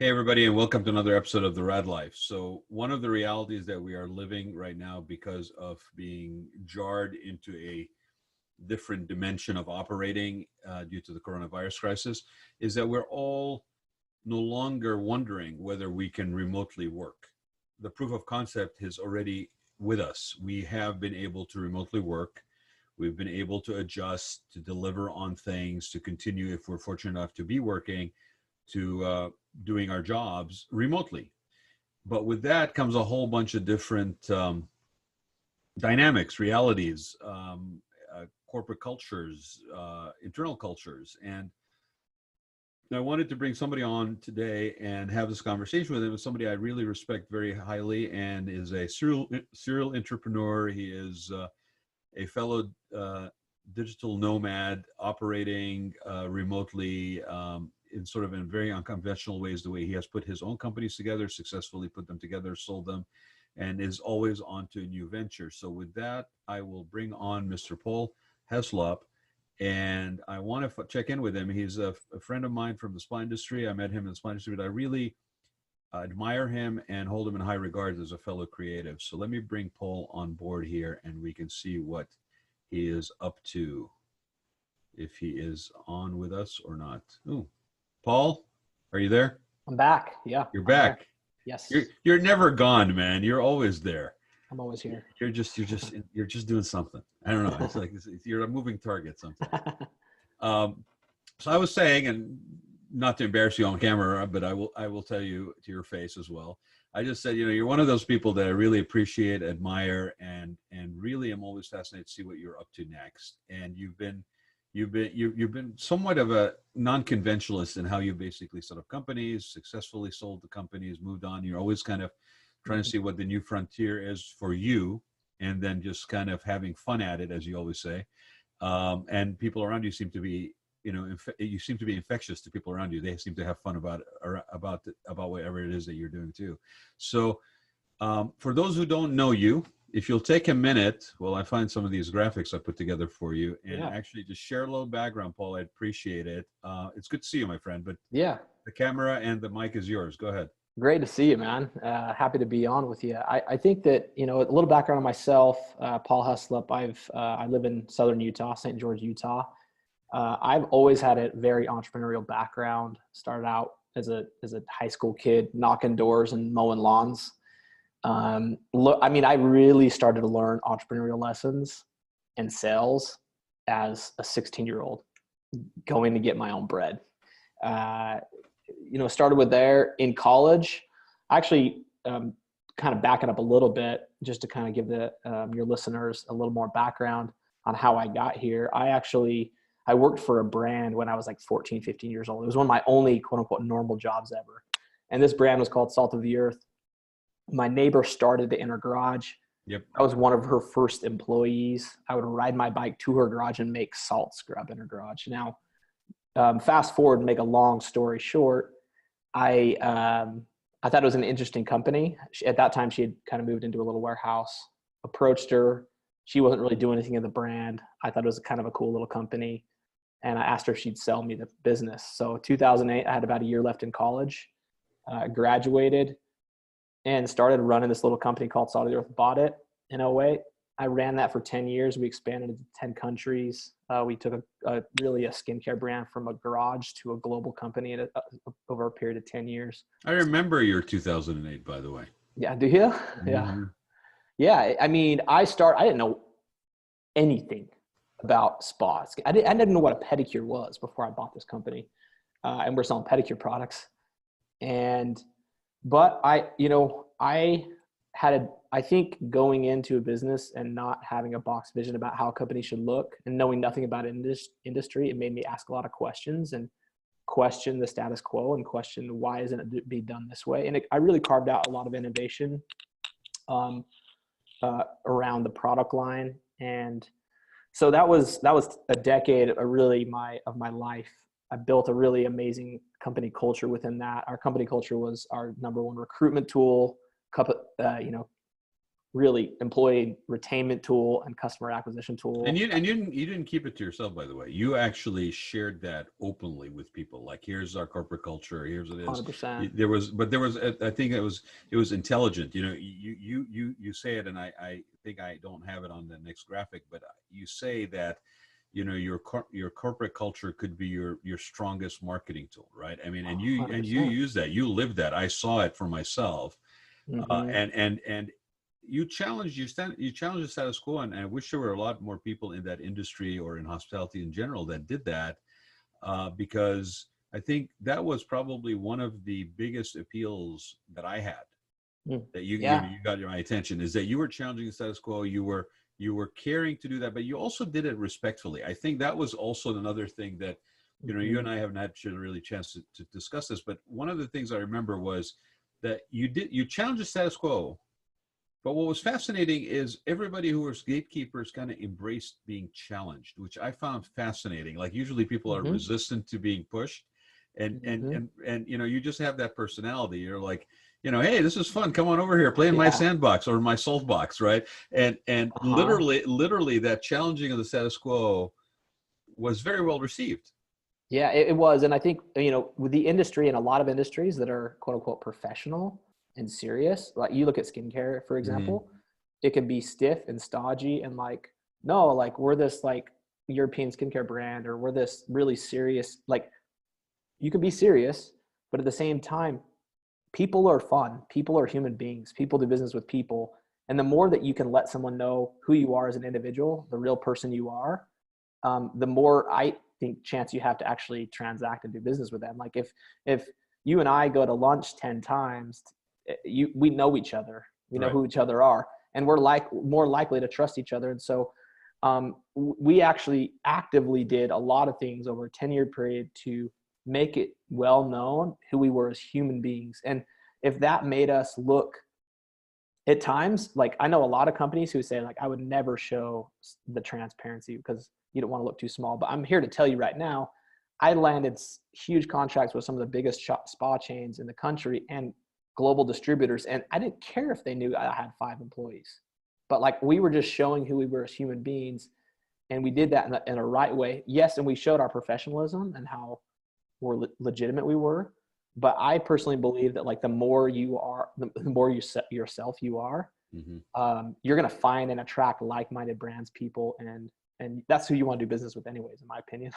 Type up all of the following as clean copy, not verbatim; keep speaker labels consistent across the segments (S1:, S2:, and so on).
S1: Hey, everybody, and welcome to another episode of the Raad Life. So one of the realities that we are living right now because of being jarred into a different dimension of operating due to the coronavirus crisis is that we're all no longer wondering whether we can remotely work. The proof of concept is already with us. We have been able to remotely work. We've been able to adjust, to deliver on things, to continue, if we're fortunate enough to be working, to doing our jobs remotely. But with that comes a whole bunch of different dynamics, realities, corporate cultures, internal cultures. And I wanted to bring somebody on today and have this conversation with him. Somebody I really respect very highly and is a serial entrepreneur. He is a fellow digital nomad operating remotely in sort of in very unconventional ways, the way he has put his own companies together, successfully put them together, sold them, and is always on to a new venture. So with that, I will bring on Mr. Paul Heslop, and I want to check in with him. He's a friend of mine from the spa industry. I met him in the spa industry, but I really admire him and hold him in high regard as a fellow creative. So let me bring Paul on board here, and we can see what he is up to, if he is on with us or not. Ooh, Paul, are you there?
S2: I'm back. Yeah.
S1: You're back.
S2: There. Yes.
S1: You're never gone, man. You're always there.
S2: I'm always here.
S1: You're just doing something. I don't know. It's like you're a moving target sometimes. So I was saying, and not to embarrass you on camera, but I will tell you to your face as well. I just said, you're one of those people that I really appreciate, admire, and really am always fascinated to see what you're up to next. And you've been somewhat of a non-conventionalist in how you basically set up companies, successfully sold the companies, moved on. You're always kind of trying to see what the new frontier is for you, and then just kind of having fun at it, as you always say. And people around you seem to be, you seem to be infectious to people around you. They seem to have fun about whatever it is that you're doing too. So for those who don't know you, if you'll take a minute while I find some of these graphics I put together for you, and actually just share a little background, Paul, I'd appreciate it. It's good to see you, my friend, but
S2: yeah,
S1: the camera and the mic is yours. Go ahead.
S2: Great to see you, man. Happy to be on with you. I think that, a little background on myself, Paul Heslop. I live in Southern Utah, St. George, Utah. I've always had a very entrepreneurial background. Started out as a high school kid, knocking doors and mowing lawns. I really started to learn entrepreneurial lessons and sales as a 16-year-old going to get my own bread. Started with there in college. Actually, kind of back it up a little bit just to kind of give your listeners a little more background on how I got here. I worked for a brand when I was like 14, 15 years old. It was one of my only quote unquote normal jobs ever. And this brand was called Salt of the Earth. My neighbor started the inner garage.
S1: Yep.
S2: I was one of her first employees. I would ride my bike to her garage and make salt scrub in her garage. Now, fast forward and make a long story short, I thought it was an interesting company. At that time, she had kind of moved into a little warehouse, approached her. She wasn't really doing anything in the brand. I thought it was kind of a cool little company. And I asked her if she'd sell me the business. So 2008, I had about a year left in college, graduated, and started running this little company called Salt of the Earth. Bought it in 2008. I ran that for 10 years. We expanded into 10 countries. We took a skincare brand from a garage to a global company over a period of 10 years.
S1: I remember your 2008, by the way.
S2: Yeah, do you?
S1: Mm-hmm.
S2: Yeah. I didn't know anything about spas. I didn't know what a pedicure was before I bought this company. And we're selling pedicure products. But I think going into a business and not having a box vision about how a company should look and knowing nothing about industry, it made me ask a lot of questions and question the status quo and question why isn't it be done this way. And I really carved out a lot of innovation around the product line. And so that was a decade of my life. I built a really amazing company culture within that. Our company culture was our number one recruitment tool. really employee retainment tool and customer acquisition tool.
S1: And you didn't keep it to yourself, by the way. You actually shared that openly with people. Like, here's our corporate culture. Here's what it is.
S2: 100%.
S1: There was, I think it was intelligent. You know, you say it, and I think I don't have it on the next graphic, but you say that, you know, your corporate culture could be your strongest marketing tool, right? I mean, and you
S2: 100%.
S1: use that. You live that. I saw it for myself, and you challenge the status quo, and I wish there were a lot more people in that industry or in hospitality in general that did that, because I think that was probably one of the biggest appeals that I had, that you got my attention, is that you were challenging the status quo. You were caring to do that, but you also did it respectfully. I think that was also another thing that, you know, you and I haven't had really chance to discuss this, but one of the things I remember was that you challenged the status quo. But what was fascinating is everybody who was gatekeepers kind of embraced being challenged, which I found fascinating. Like, usually people are resistant to being pushed, and you know, you just have that personality. You're like, you know, hey, this is fun. Come on over here, play in my sandbox or my salt box, right? And literally that challenging of the status quo was very well received.
S2: Yeah, it was. And I think, you know, with the industry, and a lot of industries that are quote unquote professional and serious, like you look at skincare, for example, it can be stiff and stodgy and like, no, like we're this like European skincare brand, or we're this really serious, like you can be serious, but at the same time, people are fun. People are human beings. People do business with people. And the more that you can let someone know who you are as an individual, the real person you are, the more I think chance you have to actually transact and do business with them. Like if you and I go to lunch 10 times, we know each other. We know who each other are, and we're more likely to trust each other. And so we actually actively did a lot of things over a 10-year period to make it well known who we were as human beings. And if that made us look at times, like I know a lot of companies who say like, I would never show the transparency because you don't want to look too small. But I'm here to tell you right now, I landed huge contracts with some of the biggest spa chains in the country and global distributors. And I didn't care if they knew I had 5 employees, but like we were just showing who we were as human beings. And we did that in a right way. Yes. And we showed our professionalism and how legitimate we were. But I personally believe that like the more you are, the more you set yourself you are, you're going to find and attract like-minded brands, people, and that's who you want to do business with anyways, in my opinion.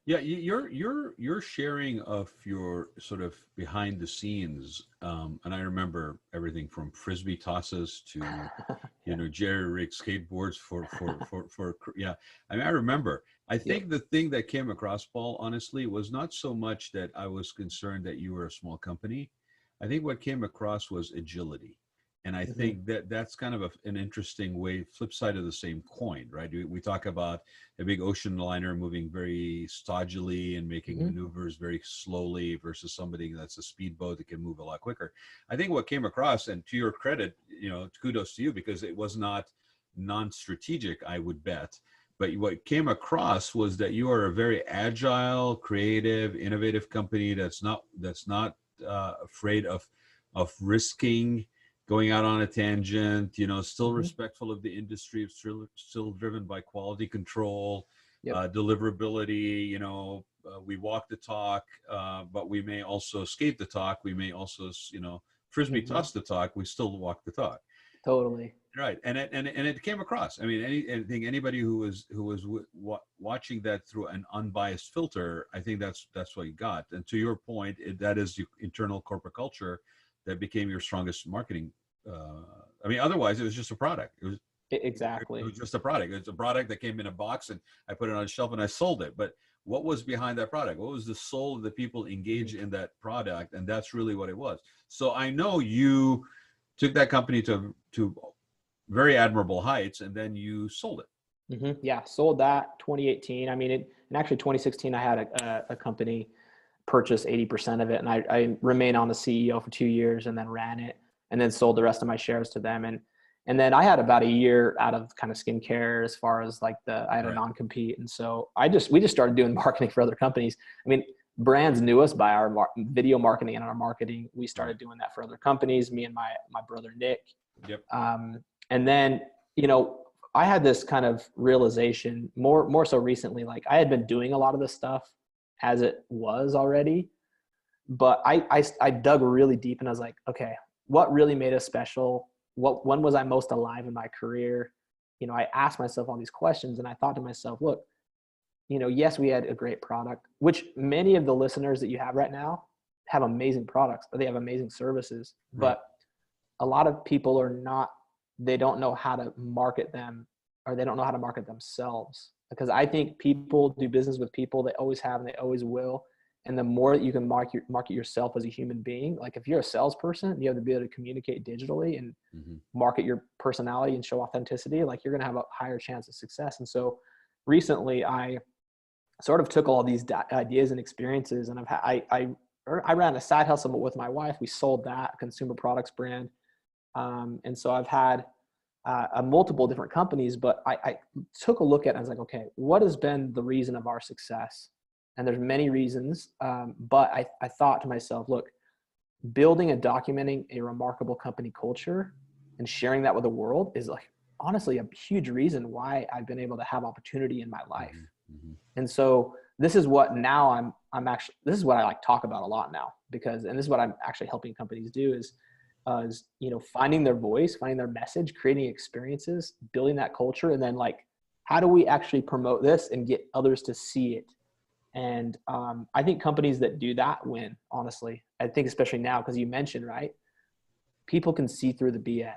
S1: Yeah, your sharing of your sort of behind the scenes, and I remember everything from frisbee tosses to you know, jerry rig skateboards for yeah. I mean, I remember. I think the thing that came across, Paul, honestly, was not so much that I was concerned that you were a small company. I think what came across was agility. And I think that that's kind of an interesting way, flip side of the same coin, right? We talk about a big ocean liner moving very stodgily and making maneuvers very slowly versus somebody that's a speedboat that can move a lot quicker. I think what came across, and to your credit, you know, kudos to you, because it was not non-strategic, I would bet. But what came across was that you are a very agile, creative, innovative company that's not afraid of risking, going out on a tangent, you know, still respectful of the industry, still driven by quality control, deliverability. You know, we walk the talk, but we may also skate the talk. We may also, you know, frisbee toss the talk. We still walk the talk.
S2: Totally.
S1: Right, and it came across. I mean, I think anybody who was watching that through an unbiased filter, I think that's what you got. And to your point, that is the internal corporate culture that became your strongest marketing. I mean, otherwise it was just a product. It was just a product. It's a product that came in a box, and I put it on a shelf and I sold it. But what was behind that product? What was the soul of the people engaged in that product? And that's really what it was. So I know you took that company to very admirable heights, and then you sold it.
S2: Yeah, sold that 2018. I mean, in actually 2016, I had a company purchase 80% of it, and I remained on the CEO for 2 years, and then ran it, and then sold the rest of my shares to them. And then I had about a year out of kind of skincare as far as like I had a non-compete, and so we just started doing marketing for other companies. I mean, brands knew us by our video marketing and our marketing. We started doing that for other companies. Me and my brother Nick. And then, you know, I had this kind of realization more so recently. Like I had been doing a lot of this stuff as it was already, but I dug really deep and I was like, okay, what really made us special? When was I most alive in my career? You know, I asked myself all these questions and I thought to myself, look, you know, yes, we had a great product, which many of the listeners that you have right now have amazing products or they have amazing services,
S1: Right.
S2: but a lot of people are not, they don't know how to market them or they don't know how to market themselves. Because I think people do business with people, they always have and they always will. And the more that you can market yourself as a human being, like if you're a salesperson, you have to be able to communicate digitally and market your personality and show authenticity, like you're going to have a higher chance of success. And so recently I sort of took all these ideas and experiences and I ran a side hustle with my wife. We sold that consumer products brand. And so I've had multiple different companies, but I took a look at it and I was like, okay, what has been the reason of our success? And there's many reasons, but I thought to myself, look, building and documenting a remarkable company culture and sharing that with the world is like honestly a huge reason why I've been able to have opportunity in my life. And so this is what now I'm actually, this is what I like talk about a lot now because, and this is what I'm actually helping companies do is, you know, finding their voice, finding their message, creating experiences, building that culture. And then like, how do we actually promote this and get others to see it? And I think companies that do that win, honestly. I think especially now, because you mentioned, right? People can see through the BS.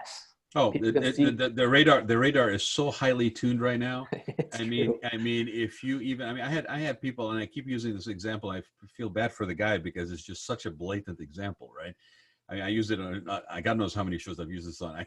S1: Oh, the radar is so highly tuned right now.
S2: It's
S1: I
S2: true.
S1: mean, if you even, I mean, I had people, and I keep using this example. I feel bad for the guy because it's just such a blatant example, right? I mean, I use it on, God knows how many shows I've used this on.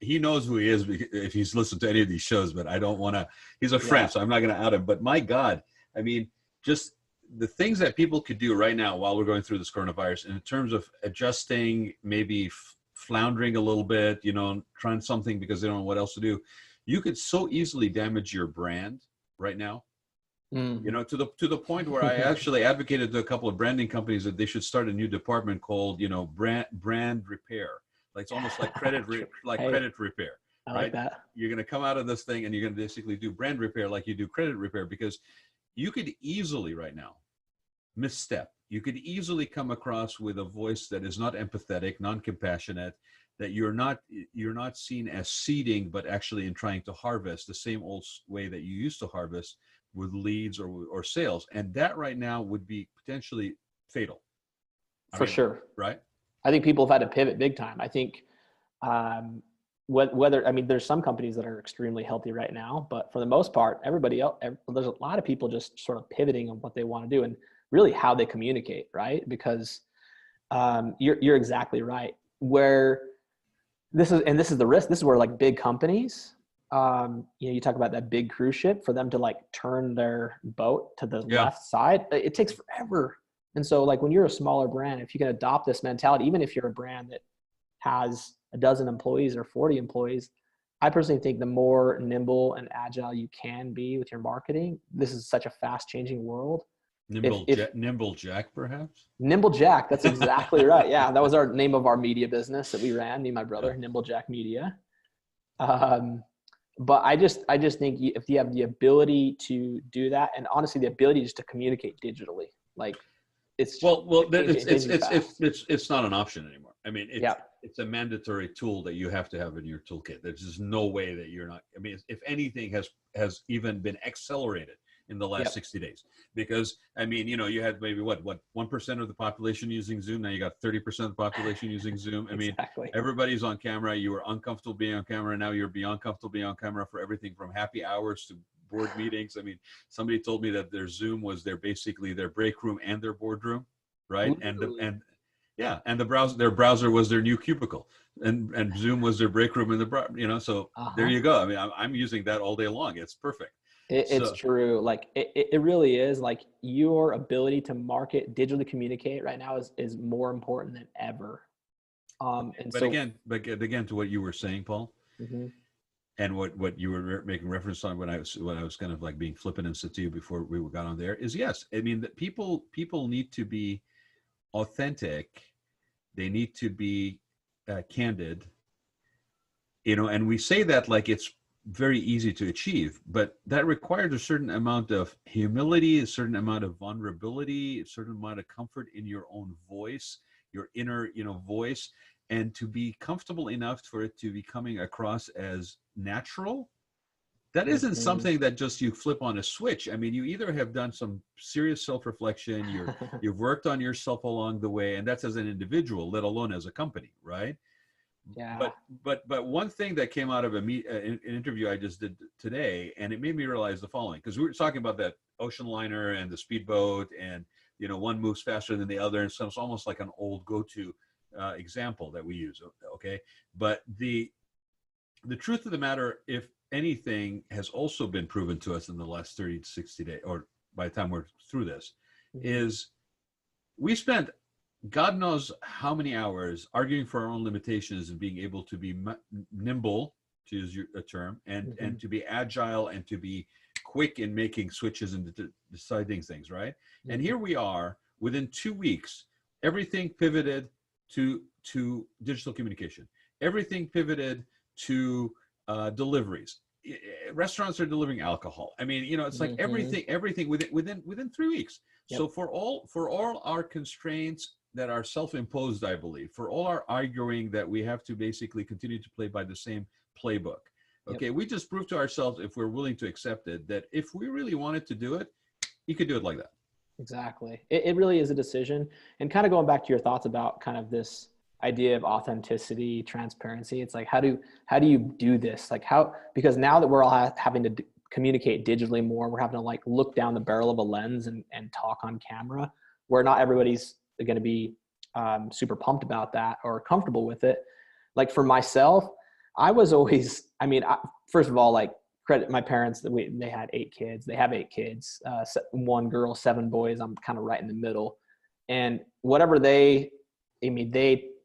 S1: He knows who he is if he's listened to any of these shows, but I don't want to, he's a friend, so I'm not going to out him. But my God, I mean, just the things that people could do right now while we're going through this coronavirus in terms of adjusting, maybe floundering a little bit, you know, trying something because they don't know what else to do. You could so easily damage your brand right now. You know, to the point where I actually advocated to a couple of branding companies that they should start a new department called, you know, brand repair. Like it's almost like credit repair.
S2: I
S1: right?
S2: like that.
S1: You're going to come out of this thing and you're going to basically do brand repair like you do credit repair, because you could easily right now misstep. You could easily come across with a voice that is not empathetic, non-compassionate, that you're not seen as seeding, but actually in trying to harvest the same old way that you used to harvest with leads or sales. And that right now would be potentially fatal.
S2: For sure.
S1: Right?
S2: I think people have had to pivot big time. I think whether, I mean, there's some companies that are extremely healthy right now, but for the most part, everybody else, there's a lot of people just sort of pivoting on what they want to do and really how they communicate, right? Because you're exactly right. Where this is the risk. This is where like big companies, you know, you talk about that big cruise ship, for them to like turn their boat to the left side, it takes forever. And so like when you're a smaller brand, if you can adopt this mentality, even if you're a brand that has a dozen employees or 40 employees, I personally think the more nimble and agile you can be with your marketing, this is such a fast changing world.
S1: Nimble Jack, perhaps?
S2: Nimble Jack, that's exactly right. Yeah, that was our name of our media business that we ran, me and my brother, Nimble Jack Media. But I just think if you have the ability to do that, and honestly, the ability just to communicate digitally, like it's
S1: it's not an option anymore. I mean, it's a mandatory tool that you have to have in your toolkit. There's just no way that you're not. I mean, if anything has even been accelerated in the last 60 days, because I mean, you know, you had maybe what 1% of the population using Zoom. Now you got 30% of the population using Zoom. I mean, everybody's on camera. You were uncomfortable being on camera. Now you're beyond comfortable being on camera for everything from happy hours to board meetings. I mean, somebody told me that their Zoom was basically their break room and their boardroom, right? Ooh. And their browser was their new cubicle, and Zoom was their break room and you know. So there you go. I mean, I'm using that all day long. It's perfect.
S2: It's true. Like it really is. Like your ability to market, digitally communicate right now is more important than ever. But
S1: again, to what you were saying, Paul, and what you were making reference on when I was kind of like being flippant and said to you before we got on there is, yes, I mean that people need to be authentic. They need to be candid. and we say that like it's very easy to achieve, but that requires a certain amount of humility, a certain amount of vulnerability, a certain amount of comfort in your own voice, your inner, voice, and to be comfortable enough for it to be coming across as natural. That isn't something that just you flip on a switch. I mean, you either have done some serious self-reflection, you've worked on yourself along the way, and that's as an individual, let alone as a company, right?
S2: Yeah.
S1: But one thing that came out of an interview I just did today, and it made me realize the following, because we were talking about that ocean liner and the speedboat, and one moves faster than the other, and so it's almost like an old go-to example that we use. Okay, but the truth of the matter, if anything, has also been proven to us in the last 30 to 60 days, or by the time we're through this, is we spent God knows how many hours arguing for our own limitations and being able to be nimble, to use a term, and to be agile and to be quick in making switches and deciding things, right? And here we are, within 2 weeks, everything pivoted to digital communication. Everything pivoted to deliveries. Restaurants are delivering alcohol. I mean, it's like everything within 3 weeks. Yep. So for all our constraints that are self-imposed, I believe, for all our arguing that we have to basically continue to play by the same playbook. Okay, we just proved to ourselves, if we're willing to accept it, that if we really wanted to do it, you could do it like that.
S2: Exactly. It really is a decision. And kind of going back to your thoughts about kind of this idea of authenticity, transparency, it's like, how do you do this? Like because now that we're all having to communicate digitally more, we're having to like look down the barrel of a lens and talk on camera, where not everybody's going to be super pumped about that or comfortable with it. Like for myself, I was always, first of all, like, credit my parents that they had 8 kids. They have 8 kids, 1 girl, 7 boys. I'm kind of right in the middle. And whatever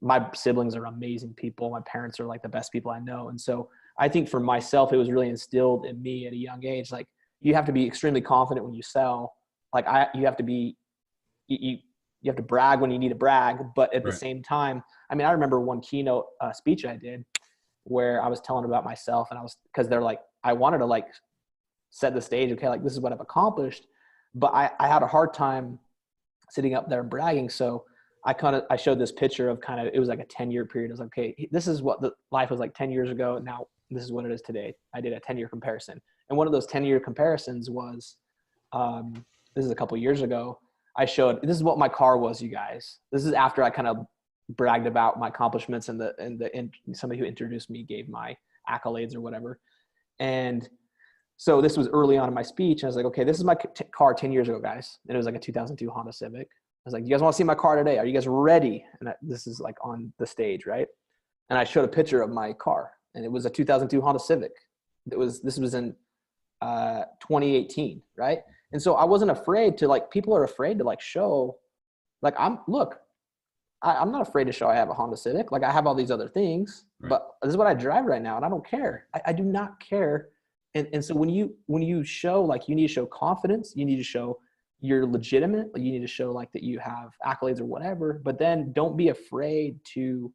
S2: my siblings are amazing people. My parents are like the best people I know. And so I think for myself, it was really instilled in me at a young age. Like, you have to be extremely confident when you sell. Like you have to be, you have to brag when you need to brag, but at the same time, I remember one keynote speech I did where I was telling about myself, and because they're like, I wanted to like set the stage. Okay. Like, this is what I've accomplished, but I had a hard time sitting up there and bragging. So I showed this picture of it was like a 10-year period. I was like, okay, this is what the life was like 10 years ago. Now this is what it is today. I did a 10-year comparison. And one of those 10-year comparisons was, this is a couple of years ago. I showed, this is what my car was, you guys. This is after I kind of bragged about my accomplishments and somebody who introduced me gave my accolades or whatever. And so this was early on in my speech. I was like, okay, this is my car 10 years ago, guys. And it was like a 2002 Honda Civic. I was like, you guys want to see my car today? Are you guys ready? And this is like on the stage, right? And I showed a picture of my car, and it was a 2002 Honda Civic. This was in 2018, right? And so I wasn't afraid to, like, people are afraid to like show, like, I'm not afraid to show I have a Honda Civic. Like, I have all these other things, but this is what I drive right now, and I don't care. I do not care. And so when you show, like, you need to show confidence, you need to show you're legitimate, you need to show like that you have accolades or whatever, but then don't be afraid to,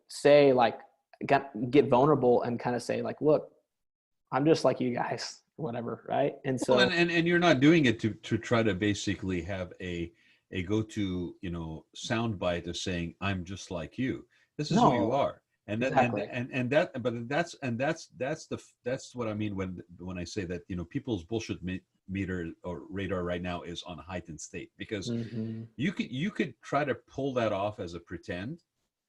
S2: say, like, get vulnerable and kind of say, like, look, I'm just like you guys, whatever. Right. And so,
S1: well, and you're not doing it to try to basically have a go-to, soundbite of saying, I'm just like you. This is who you are. And that,
S2: exactly.
S1: that's what I mean when I say that, people's bullshit meter or radar right now is on heightened state, because you could try to pull that off as a pretend,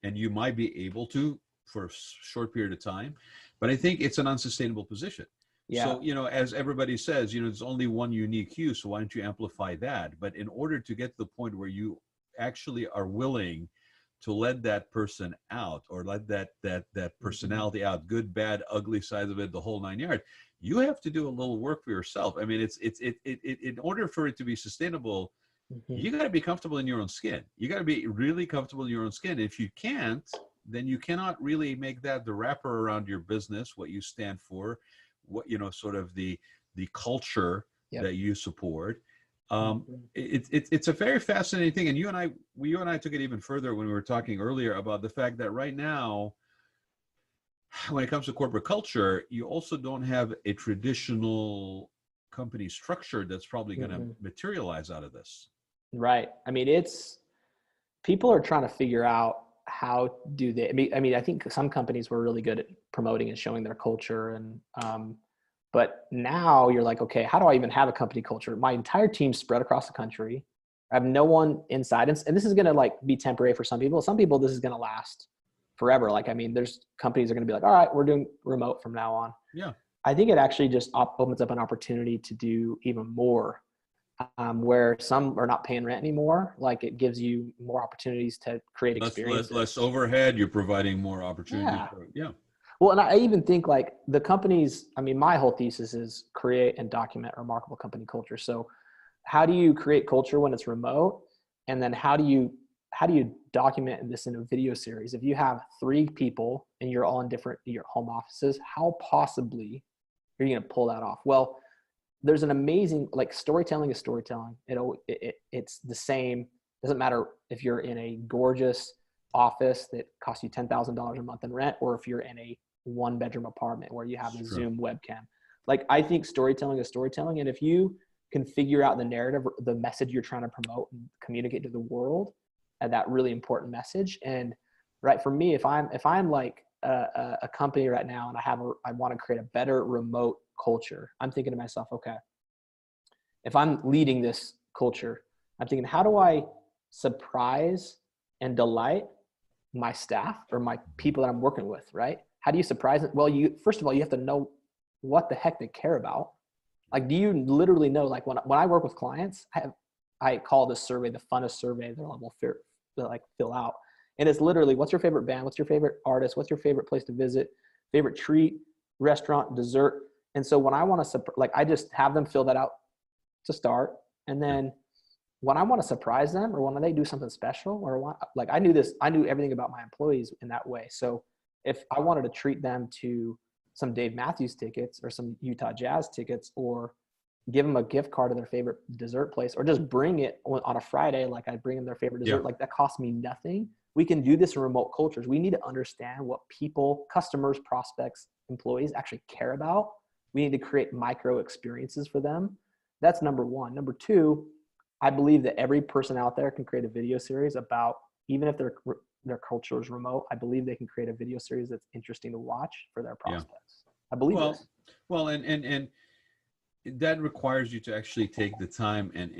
S1: and you might be able to for a short period of time, but I think it's an unsustainable position. Yeah. So, as everybody says, there's only one unique you, so why don't you amplify that? But in order to get to the point where you actually are willing to let that person out, or let that personality out, good, bad, ugly sides of it, the whole 9 yards, you have to do a little work for yourself. I mean, it's in order for it to be sustainable, you got to be comfortable in your own skin. You got to be really comfortable in your own skin. If you can't, then you cannot really make that the wrapper around your business, what you stand for, what, sort of the culture that you support. It's a very fascinating thing. And you and I took it even further when we were talking earlier about the fact that right now, when it comes to corporate culture, you also don't have a traditional company structure that's probably going to
S2: Mm-hmm.
S1: materialize out of this.
S2: Right. I mean, people are trying to figure out how do they, I think some companies were really good at promoting and showing their culture. But now you're like, okay, how do I even have a company culture? My entire team's spread across the country. I have no one inside. And this is going to like be temporary for some people. Some people, this is going to last forever. Like, I mean, there's companies are going to be like, all right, we're doing remote from now on.
S1: Yeah.
S2: I think it actually just opens up an opportunity to do even more, where some are not paying rent anymore. Like it gives you more opportunities to create experiences.
S1: Less overhead. You're providing more opportunities.
S2: Yeah.
S1: Yeah.
S2: Well, and I even think like the companies, I mean, my whole thesis is create and document remarkable company culture. So how do you create culture when it's remote? And then how do you document this in a video series? If you have 3 people and you're all in your home offices, how possibly are you going to pull that off? Well, there's an amazing, like storytelling is storytelling. It's the same. Doesn't matter if you're in a gorgeous office that costs you $10,000 a month in rent, or if you're in a 1-bedroom apartment where you have a Zoom webcam. Like I think storytelling is storytelling. And if you can figure out the narrative, the message you're trying to promote and communicate to the world, and that really important message. And right, for me, if I'm like a company right now and I want to create a better remote culture, I'm thinking to myself, okay, if I'm leading this culture, I'm thinking, how do I surprise and delight my staff or my people that I'm working with, right? How do you surprise it? Well, first of all, you have to know what the heck they care about. Like, do you literally know, like when I work with clients, I call this survey the funnest survey they'll fill out. And it's literally, what's your favorite band? What's your favorite artist? What's your favorite place to visit? Favorite treat, restaurant, dessert? And so when I want to, I just have them fill that out to start. And then when I want to surprise them, or when they do something special, or I knew everything about my employees in that way. So if I wanted to treat them to some Dave Matthews tickets or some Utah Jazz tickets, or give them a gift card to their favorite dessert place, or just bring it on a Friday, like I bring them their favorite dessert, like that costs me nothing. We can do this in remote cultures. We need to understand what people, customers, prospects, employees actually care about. We need to create micro experiences for them. That's number one. Number two, I believe that every person out there can create a video series about, even if their culture is remote, I believe they can create a video series that's interesting to watch for their prospects. I believe this.
S1: Well, and that requires you to actually take the time and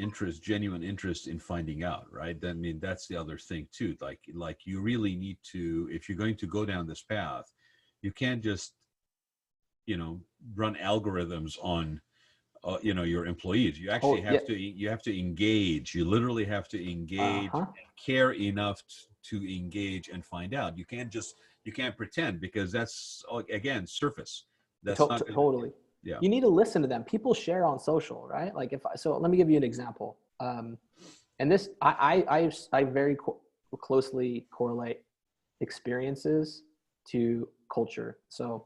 S1: genuine interest in finding out, right? I mean, that's the other thing too. Like you really need to, if you're going to go down this path, you can't just, run algorithms on, your employees. You actually have to engage. You literally have to engage and care enough to engage and find out. You can't pretend, because that's, again, surface. That's not
S2: totally. Yeah. You need to listen to them. People share on social, right? Like so let me give you an example. And this, I very closely correlate experiences to culture. So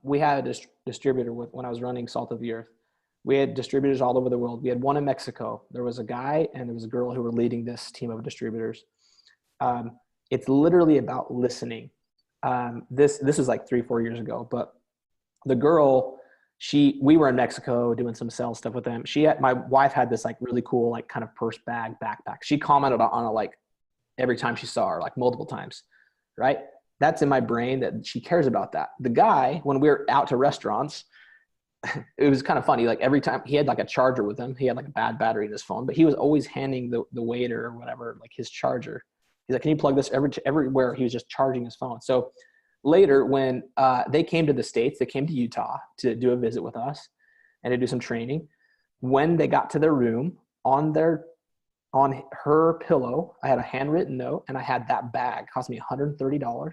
S2: we had a distributor when I was running Salt of the Earth. We had distributors all over the world. We had one in Mexico. There was a guy and there was a girl who were leading this team of distributors. It's literally about listening. This was like 3-4 years ago, but the girl, we were in Mexico doing some sales stuff with them. My wife had this like really cool, like kind of purse bag backpack. She commented on it like every time she saw her, like multiple times, right? That's in my brain that she cares about that. The guy, when we were out to restaurants, it was kind of funny. Like every time he had like a charger with him, he had like a bad battery in his phone, but he was always handing the waiter or whatever, like his charger. He's like, can you plug this everywhere? He was just charging his phone. So later when they came to the States, they came to Utah to do a visit with us and to do some training. When they got to their room, on her pillow, I had a handwritten note, and I had that bag. It cost me $130.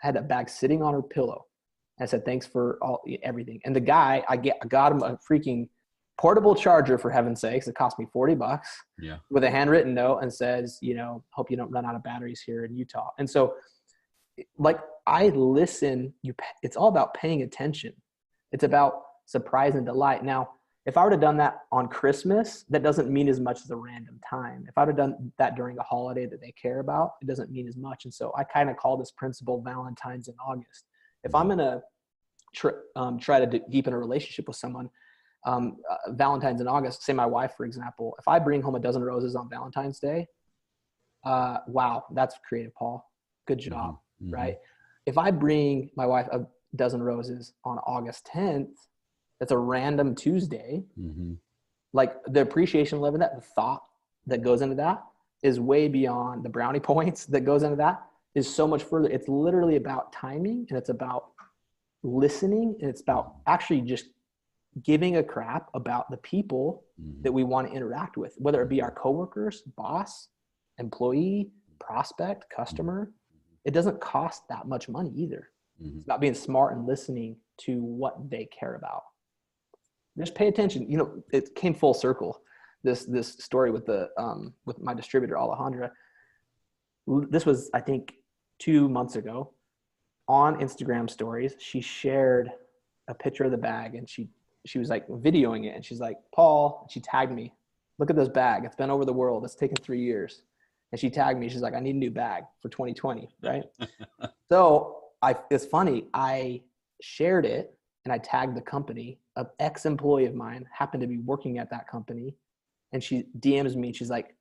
S2: I had that bag sitting on her pillow. I said, thanks for everything. And the guy, I got him a freaking portable charger, for heaven's sakes. It cost me $40 with a handwritten note, and says, hope you don't run out of batteries here in Utah. And so like I listen, it's all about paying attention. It's about surprise and delight. Now, if I would have done that on Christmas, that doesn't mean as much as a random time. If I would have done that during a holiday that they care about, it doesn't mean as much. And so I kind of call this principle Valentine's in August. If I'm going to try to deepen a relationship with someone, Valentine's in August, say my wife, for example, if I bring home a dozen roses on Valentine's Day, wow, that's creative, Paul. Good job,
S1: Mm-hmm.
S2: right? If I bring my wife a dozen roses on August 10th, that's a random Tuesday.
S1: Mm-hmm.
S2: Like the appreciation level, that the thought that goes into that is way beyond the brownie points that goes into that is so much further. It's literally about timing, and it's about listening, and it's about actually just giving a crap about the people that we want to interact with, whether it be our coworkers, boss, employee, prospect, customer. It doesn't cost that much money either. It's about being smart and listening to what they care about. Just pay attention. You know, it came full circle. This story with with my distributor Alejandra. This was, I think, 2 months ago. On Instagram stories, she shared a picture of the bag, and she was like videoing it, and she's like, Paul, she tagged me. Look at this bag. It's been over the world. It's taken 3 years. And she tagged me. She's like, I need a new bag for 2020, right? So it's funny. I shared it, and I tagged the company. An ex-employee of mine happened to be working at that company, and she DMs me. She's like,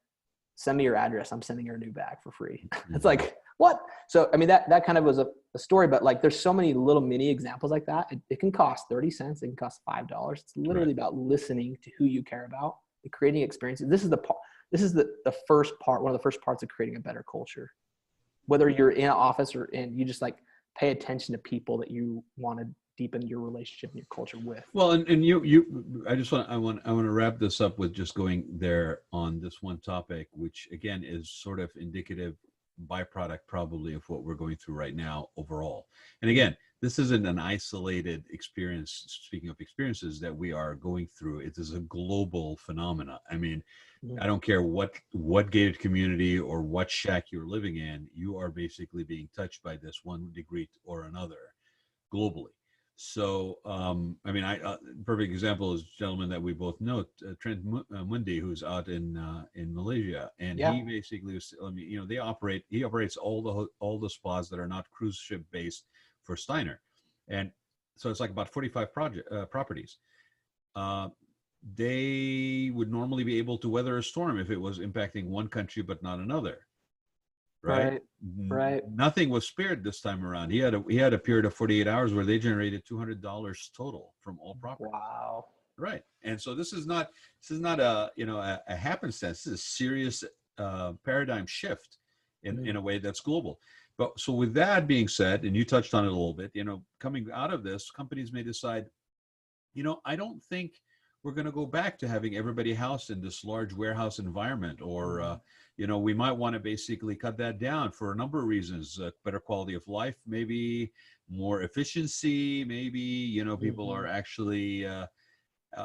S2: send me your address. I'm sending her a new bag for free. It's like, what? So, I mean, that kind of was a story, but like, there's so many little mini examples like that. It can cost 30 cents. It can cost $5. It's literally about listening to who you care about and creating experiences. This is the first part, one of the first parts of creating a better culture. Whether you're in an office or you just like pay attention to people that you want to deepen your relationship and your culture with.
S1: Well, and I want to wrap this up with just going there on this one topic, which again is sort of indicative byproduct probably of what we're going through right now overall. And again, this isn't an isolated experience. Speaking of experiences that we are going through, it is a global phenomena. I mean, I don't care what gated community or what shack you're living in, you are basically being touched by this one degree or another globally. So, I mean, perfect example is a gentleman that we both know, Trent Mundi, who's out in Malaysia, and he basically was. I mean, you know, he operates all the spas that are not cruise ship based for Steiner, and so it's like about 45 properties. They would normally be able to weather a storm if it was impacting one country but not another. Right. Nothing was spared this time around. He had a period of 48 hours where they generated $200 total from all properties.
S2: Wow.
S1: Right. And so this is not a happenstance. This is a serious paradigm shift in a way that's global. But so with that being said, and you touched on it a little bit, you know, coming out of this, companies may decide, you know, I don't think we're going to go back to having everybody housed in this large warehouse environment, or you know, we might want to basically cut that down for a number of reasons. Better quality of life, maybe more efficiency, maybe, you know, people are actually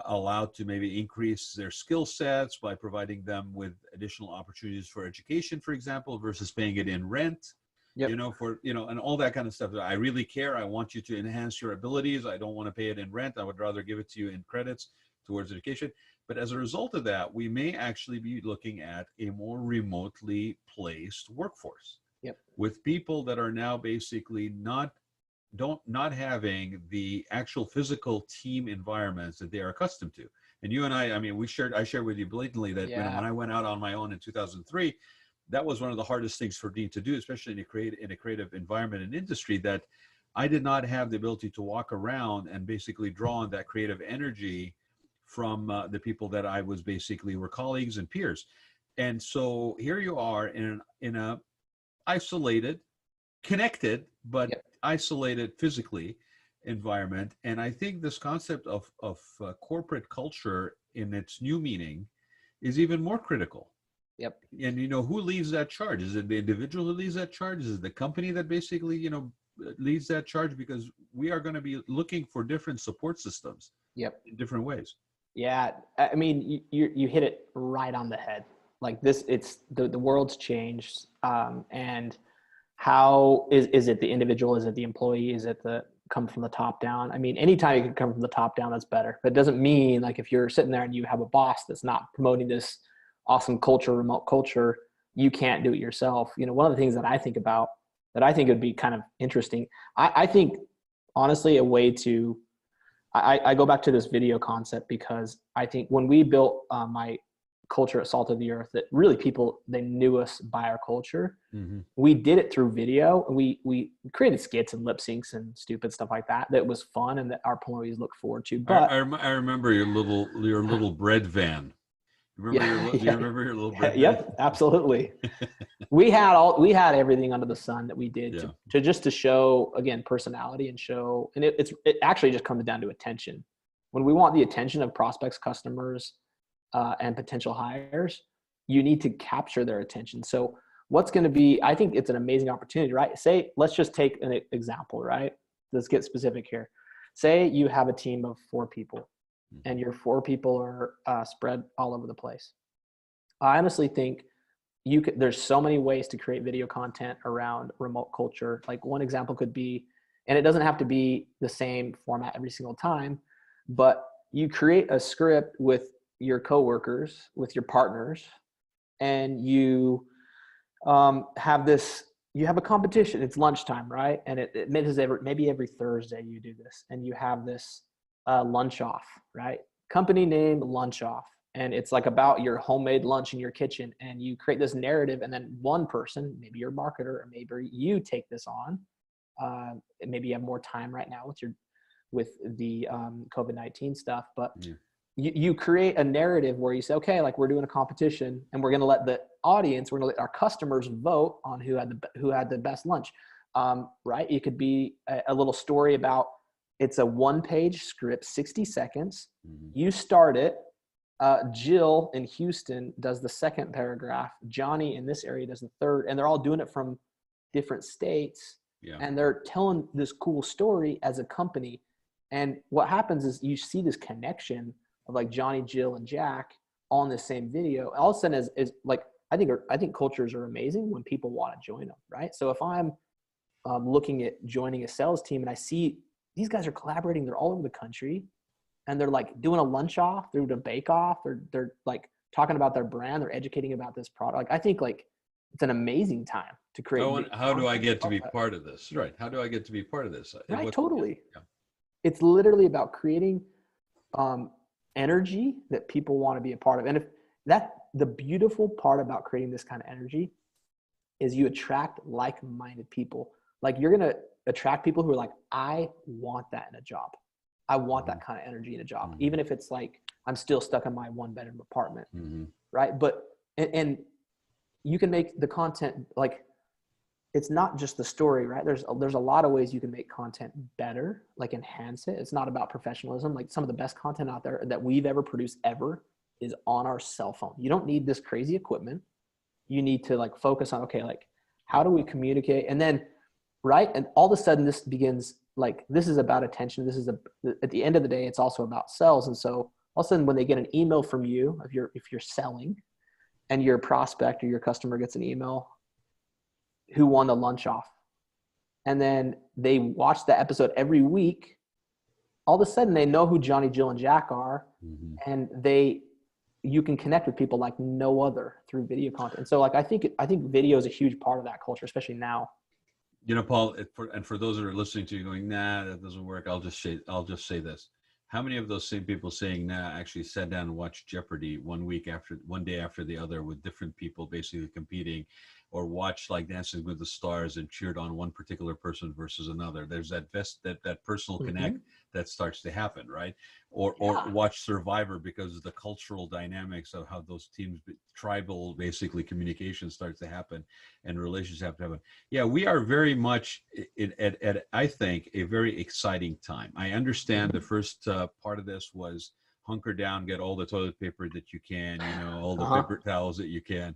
S1: allowed to maybe increase their skill sets by providing them with additional opportunities for education, for example, versus paying it in rent. You know, and all that kind of stuff. I really care. I want you to enhance your abilities. I don't want to pay it in rent. I would rather give it to you in credits towards education. But as a result of that, we may actually be looking at a more remotely placed workforce with people that are now basically not having the actual physical team environments that they are accustomed to. And you and I mean, I shared with you blatantly that when I went out on my own in 2003, that was one of the hardest things for me to do, especially in a creative environment and industry, that I did not have the ability to walk around and basically draw on that creative energy from the people that I was basically were colleagues and peers. And so here you are in a isolated, connected, but isolated physically environment. And I think this concept of corporate culture in its new meaning is even more critical. And, you know, who leads that charge? Is it the individual who leads that charge? Is it the company that basically, you know, leads that charge? Because we are going to be looking for different support systems in different ways.
S2: Yeah. I mean, you hit it right on the head. Like this, it's the world's changed. And how is it the individual? Is it the employee? Is it come from the top down? I mean, anytime you can come from the top down, that's better. But it doesn't mean like if you're sitting there and you have a boss that's not promoting this awesome culture, remote culture, you can't do it yourself. You know, one of the things that I think about that I think would be kind of interesting, I think honestly a way to, I go back to this video concept because I think when we built my culture at Salt of the Earth, that really people, they knew us by our culture.
S1: Mm-hmm.
S2: We did it through video. We created skits and lip syncs and stupid stuff like that. That was fun and that our employees look forward to. But
S1: I remember your little bread van. Remember
S2: yeah,
S1: do you remember your little bread van?
S2: yep, absolutely. We had everything under the sun that we did
S1: Yeah.
S2: to just to show, again, personality and show, and it actually just comes down to attention. When we want the attention of prospects, customers, and potential hires, you need to capture their attention. So what's going to be, I think it's an amazing opportunity, right? Say, let's just take an example, right? Let's get specific here. Say you have a team of 4 people and your 4 people are spread all over the place. I honestly think there's so many ways to create video content around remote culture. Like one example could be, and it doesn't have to be the same format every single time, but you create a script with your coworkers, with your partners, and you have a competition. It's lunchtime, right? And it maybe every Thursday you do this, and you have this lunch off, right? Company name lunch off. And it's like about your homemade lunch in your kitchen, and you create this narrative, and then one person, maybe your marketer, or maybe you take this on. And maybe you have more time right now with the COVID-19 stuff, but
S1: Yeah.
S2: you create a narrative where you say, okay, like we're doing a competition, and we're going to let the audience, we're going to let our customers vote on who had the best lunch. Right? It could be a little story about, it's a 1-page script, 60 seconds.
S1: Mm-hmm.
S2: You start it. Jill in Houston does the second paragraph. Johnny in this area does the third, and they're all doing it from different states.
S1: Yeah.
S2: And they're telling this cool story as a company. And what happens is you see this connection of like Johnny, Jill, and Jack all in the same video. All of a sudden is like, I think cultures are amazing when people want to join them, right? So if I'm looking at joining a sales team and I see these guys are collaborating, they're all over the country, and they're like doing a lunch off, they're doing a bake off, they're like talking about their brand, they're educating about this product. Like, I think like it's an amazing time to create.
S1: How do I get to be part of this? Right. How do I get to be part of this?
S2: Right. Totally.
S1: Yeah.
S2: It's literally about creating energy that people want to be a part of. And the beautiful part about creating this kind of energy is you attract like-minded people. Like you're going to attract people who are like, I want that in a job. I want that kind of energy in a job, even if it's like, I'm still stuck in my 1-bedroom apartment.
S1: Mm-hmm.
S2: Right. But, and you can make the content, like, it's not just the story, right? There's a lot of ways you can make content better, like enhance it. It's not about professionalism. Like some of the best content out there that we've ever produced ever is on our cell phone. You don't need this crazy equipment. You need to like focus on, okay, like how do we communicate? And then, right. And all of a sudden this begins, like, this is about attention. At the end of the day, it's also about sales. And so all of a sudden when they get an email from you, if you're selling, and your prospect or your customer gets an email, who won the lunch off, and then they watch the episode every week, all of a sudden they know who Johnny, Jill, and Jack are.
S1: Mm-hmm.
S2: And you can connect with people like no other through video content. And so like, I think video is a huge part of that culture, especially now.
S1: You know, Paul, for those that are listening to you going, nah, that doesn't work, I'll just say this. How many of those same people saying nah actually sat down and watched Jeopardy one day after the other with different people basically competing, or watched like Dancing with the Stars and cheered on one particular person versus another? There's that personal connect that starts to happen, right? Or watch Survivor because of the cultural dynamics of how those teams, tribal basically communication starts to happen and relationships have to happen. Yeah, we are very much at I think a very exciting time. I understand the first part of this was hunker down, get all the toilet paper that you can, all the paper towels that you can.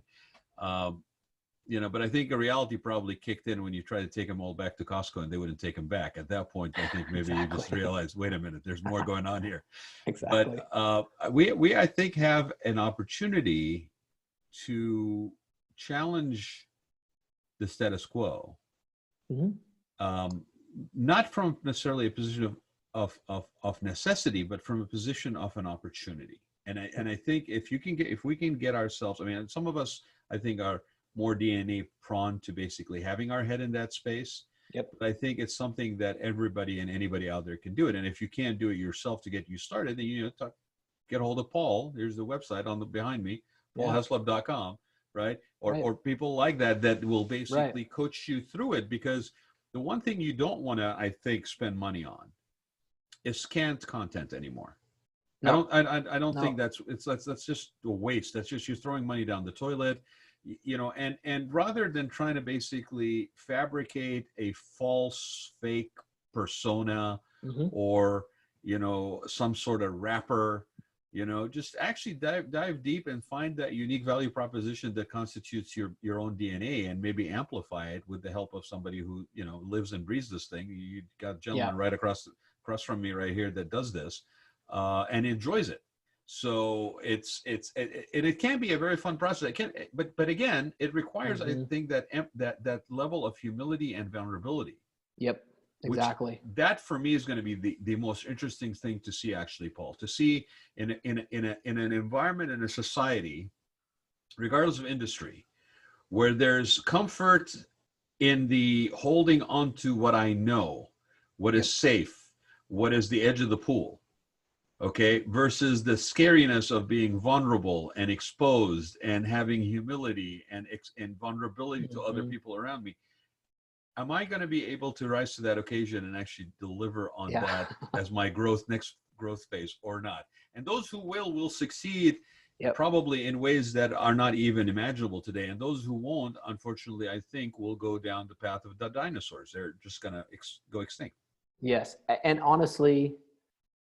S1: But I think a reality probably kicked in when you try to take them all back to Costco and they wouldn't take them back. At that point, I think maybe
S2: Exactly.
S1: you just realize, wait a minute, there's more going on here.
S2: Exactly.
S1: But we I think have an opportunity to challenge the status quo, not from necessarily a position of necessity, but from a position of an opportunity. And I think if we can get ourselves, I mean, some of us I think are more DNA prone to basically having our head in that space.
S2: Yep.
S1: But I think it's something that everybody and anybody out there can do it. And if you can't do it yourself to get you started, then get a hold of Paul. There's the website on the behind me, paulheslop.com, right? Or people like that will basically coach you through it, because the one thing you don't want to, I think, spend money on is scanned content anymore.
S2: No.
S1: I don't think that's just a waste. That's just you're throwing money down the toilet, and rather than trying to basically fabricate a false fake persona or some sort of wrapper, just actually dive deep and find that unique value proposition that constitutes your own DNA, and maybe amplify it with the help of somebody who lives and breathes this thing. You got a gentleman right across from me right here that does this and enjoys it. So it can be a very fun process. But again, it requires, I think, that level of humility and vulnerability.
S2: Yep. Exactly.
S1: That for me is going to be the most interesting thing to see, actually, Paul, to see in an environment, in a society, regardless of industry, where there's comfort in the holding on to what I know, what is safe, what is the edge of the pool, okay, versus the scariness of being vulnerable and exposed and having humility and vulnerability to other people around me. Am I going to be able to rise to that occasion and actually deliver on that as my next growth phase, or not? And those who will succeed probably in ways that are not even imaginable today. And those who won't, unfortunately, I think, will go down the path of the dinosaurs. They're just going to go extinct.
S2: Yes. And honestly,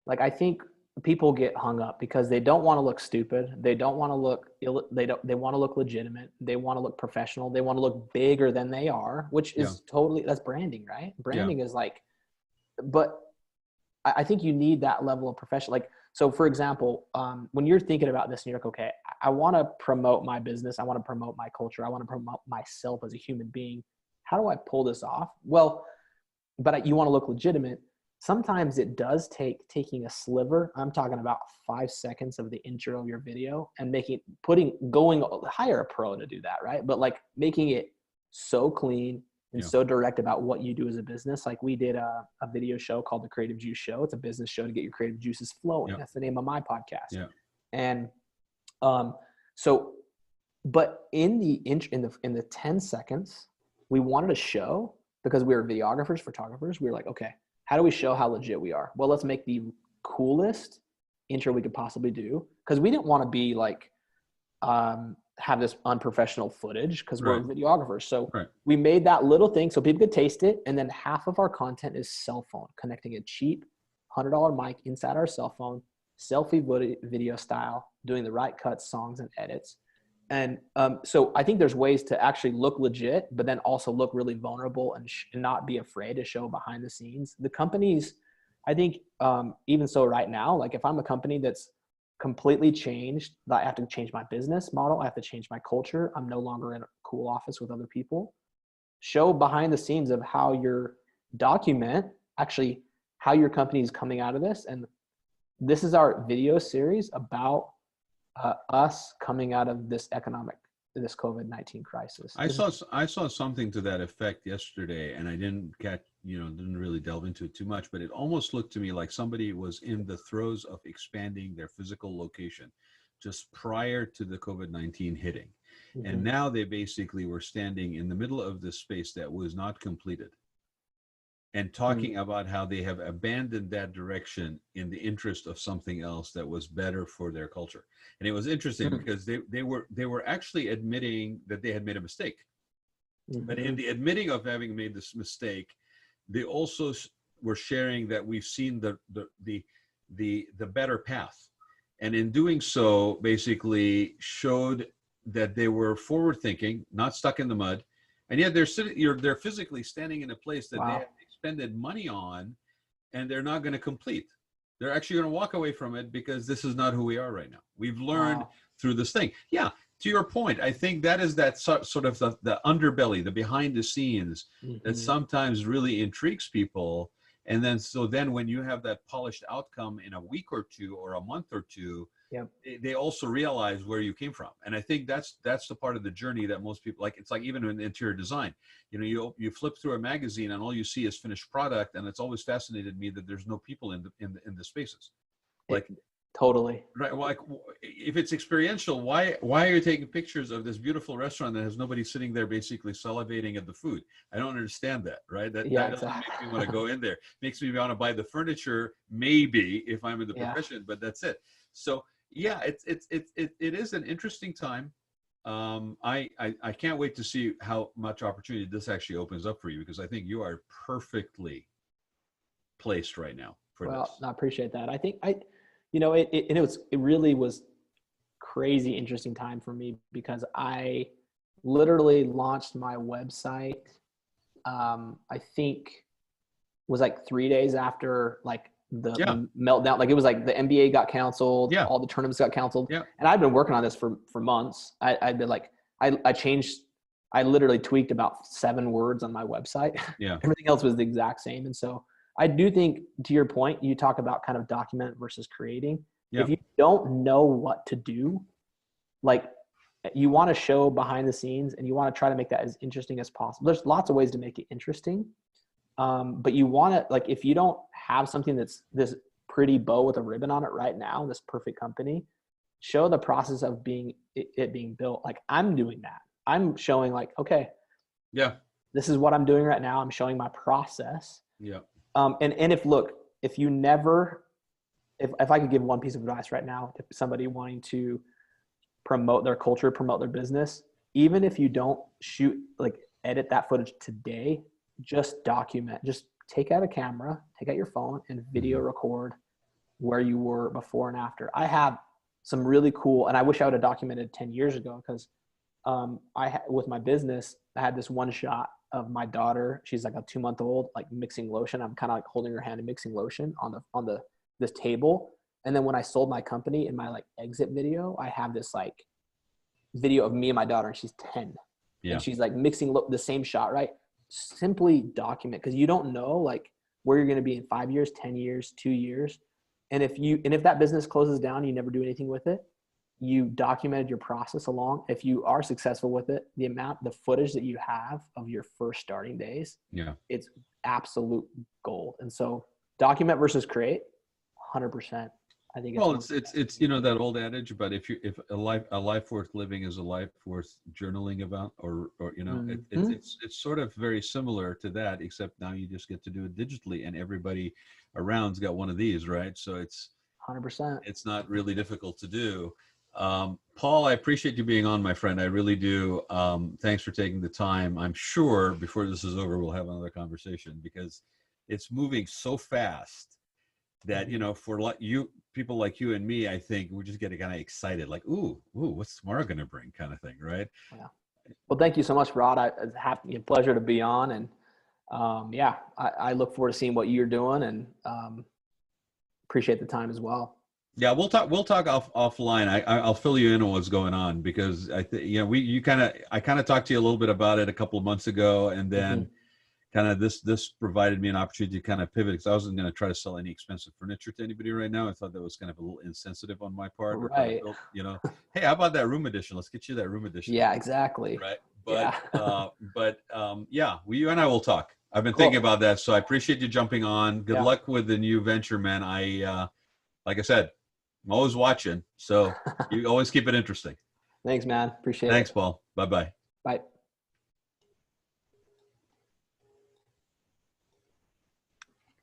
S2: like, I think people get hung up because they don't want to look stupid. They don't want to look they want to look legitimate. They want to look professional. They want to look bigger than they are, which is that's branding, right? Branding is like, but I think you need that level of professional. Like, so for example, when you're thinking about this and you're like, okay, I want to promote my business. I want to promote my culture. I want to promote myself as a human being. How do I pull this off? Well, but you want to look legitimate. Sometimes it does take taking a sliver. I'm talking about 5 seconds of the intro of your video and hire a pro to do that, right? But like making it so clean and so direct about what you do as a business. Like, we did a video show called The Creative Juice Show. It's a business show to get your creative juices flowing. That's the name of my podcast. Yeah. And but in the 10 seconds, we wanted to show, because we were videographers, photographers, we were like, okay, how do we show how legit we are? Well, let's make the coolest intro we could possibly do, because we didn't want to be like, have this unprofessional footage, because we're videographers. So we made that little thing so people could taste it. And then half of our content is cell phone, connecting a cheap $100 mic inside our cell phone, selfie video style, doing the right cuts, songs, and edits. And so I think there's ways to actually look legit, but then also look really vulnerable and not be afraid to show behind the scenes. The companies, I think, even so right now, like if I'm a company that's completely changed, I have to change my business model. I have to change my culture. I'm no longer in a cool office with other people. Show behind the scenes of how your document, actually how your company is coming out of this. And this is our video series about us coming out of this COVID-19 crisis.
S1: I saw something to that effect yesterday, and I didn't really delve into it too much, but it almost looked to me like somebody was in the throes of expanding their physical location just prior to the COVID-19 hitting. Mm-hmm. And now they basically were standing in the middle of this space that was not completed, and talking about how they have abandoned that direction in the interest of something else that was better for their culture. And it was interesting because they were actually admitting that they had made a mistake. But in the admitting of having made this mistake, they also were sharing that we've seen the better path. And in doing so, basically showed that they were forward thinking, not stuck in the mud. And yet they're physically standing in a place that they have expended money on, and they're not going to complete. They're actually going to walk away from it because this is not who we are right now. We've learned through this thing. Yeah, to your point, I think that is that sort of the underbelly, the behind the scenes that sometimes really intrigues people. And then when you have that polished outcome in a week or two or a month or two,
S2: Yep.
S1: they also realize where you came from. And I think that's the part of the journey that most people like. It's like even in interior design, you know, you flip through a magazine and all you see is finished product. And it's always fascinated me that there's no people in the spaces. Like,
S2: totally.
S1: right. Well, like, if it's experiential, why are you taking pictures of this beautiful restaurant that has nobody sitting there basically salivating at the food? I don't understand that. Right. That doesn't make me want to go in there. Makes me want to buy the furniture, maybe, if I'm in the profession, but that's it. So yeah, it is an interesting time. I can't wait to see how much opportunity this actually opens up for you, because I think you are perfectly placed right now for this.
S2: Well, I appreciate that. I think it really was crazy interesting time for me, because I literally launched my website. I think was like 3 days after like the meltdown. Like it was like the NBA got canceled, all the tournaments got canceled, and I'd been working on this for months. I'd been like, I literally tweaked about 7 words on my website. Everything else was the exact same. And so I do think, to your point, you talk about kind of document versus creating. If you don't know what to do, like you want to show behind the scenes and you want to try to make that as interesting as possible. There's lots of ways to make it interesting. But you want to, like, if you don't have something that's this pretty bow with a ribbon on it right now, this perfect company, show the process of it being built. Like I'm doing that. I'm showing like, okay, this is what I'm doing right now. I'm showing my process. And if I could give one piece of advice right now, if somebody wanting to promote their culture, promote their business, even if you don't edit that footage today, just document, just take out a camera, take out your phone and video record where you were before and after. I have some really cool, and I wish I would have documented 10 years ago, because with my business, I had this one shot of my daughter. She's like a 2-month-old, like mixing lotion. I'm kind of like holding her hand and mixing lotion on this table. And then when I sold my company, in my like exit video, I have this like video of me and my daughter, and she's 10 and she's like mixing the same shot, right? Simply document, because you don't know like where you're going to be in 5 years, 10 years, 2 years. And if that business closes down, you never do anything with it, you documented your process along. If you are successful with it, the footage that you have of your first starting days, it's absolute gold. And so document versus create, 100%. I think
S1: it's you know that old adage about if a life worth living is a life worth journaling about, or you know, it's sort of very similar to that, except now you just get to do it digitally, and everybody around's got one of these, right? So it's
S2: 100%.
S1: It's not really difficult to do. Paul, I appreciate you being on, my friend. I really do. Thanks for taking the time. I'm sure before this is over, we'll have another conversation, because it's moving so fast that, you know, for people like you and me, I think we're just getting kind of excited, like, ooh, what's tomorrow going to bring, kind of thing, right?
S2: Yeah. Well, thank you so much, Rod. It's a pleasure to be on, and I look forward to seeing what you're doing, and appreciate the time as well.
S1: Yeah, we'll talk offline. I'll fill you in on what's going on, because I think, you know, I kind of talked to you a little bit about it a couple of months ago, and then kind of this provided me an opportunity to kind of pivot, because I wasn't going to try to sell any expensive furniture to anybody right now. I thought that was kind of a little insensitive on my part.
S2: Right.
S1: You know, hey, how about that room edition? Let's get you that room edition.
S2: Yeah, exactly.
S1: Right. But you and I will talk. I've been thinking about that, so I appreciate you jumping on. Good luck with the new venture, man. Like I said, I'm always watching, so you always keep it interesting.
S2: Thanks, man. Appreciate it.
S1: Thanks, Paul. Bye-bye.
S2: Bye.